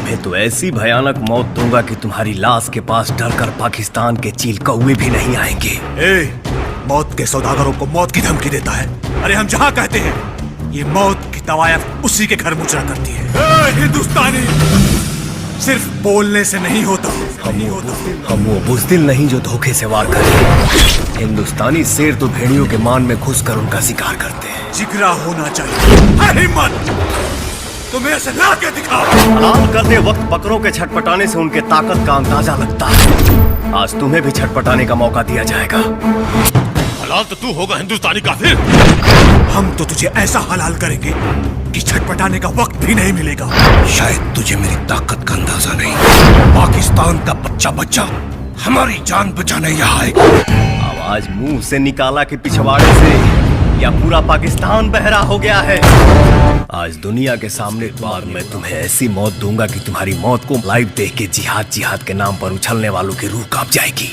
तुम्हें तो ऐसी भयानक मौत दूंगा कि तुम्हारी लाश के पास डरकर पाकिस्तान के चील कौवे भी नहीं आएंगे। मौत के सौदागरों को मौत की धमकी देता है। अरे हम जहाँ कहते हैं ये मौत की तवायफ उसी के घर मुचरा करती है। हिंदुस्तानी सिर्फ बोलने से नहीं होता। हम वो बुज़दिल नहीं जो धोखे से वार करे। हिंदुस्तानी शेर तो भेड़ियों के मान में घुसकर उनका शिकार करते हैं। जिगरा होना चाहिए, हिम्मत। तुम्हें ऐसे ला के दिखाओ। हलाल करते वक्त बकरों के छटपटाने से उनके ताकत का अंदाजा लगता है। आज तुम्हें भी छटपटाने का मौका दिया जाएगा। हलाल तो तू होगा हिंदुस्तानी काफिर। हम तो तुझे ऐसा हलाल करेंगे कि छटपटाने का वक्त भी नहीं मिलेगा। शायद तुझे मेरी ताकत का अंदाजा नहीं। पाकिस्तान का बच्चा बच्चा हमारी जान बचाने यहाँ आएगा। आवाज मुंह से निकाला कि पिछवाड़े से या पूरा पाकिस्तान बहरा हो गया है। आज दुनिया के सामने बार मैं तुम्हें ऐसी मौत दूंगा कि तुम्हारी मौत को लाइव देख के जिहाद जिहाद के नाम पर उछलने वालों की रूह कांप जाएगी।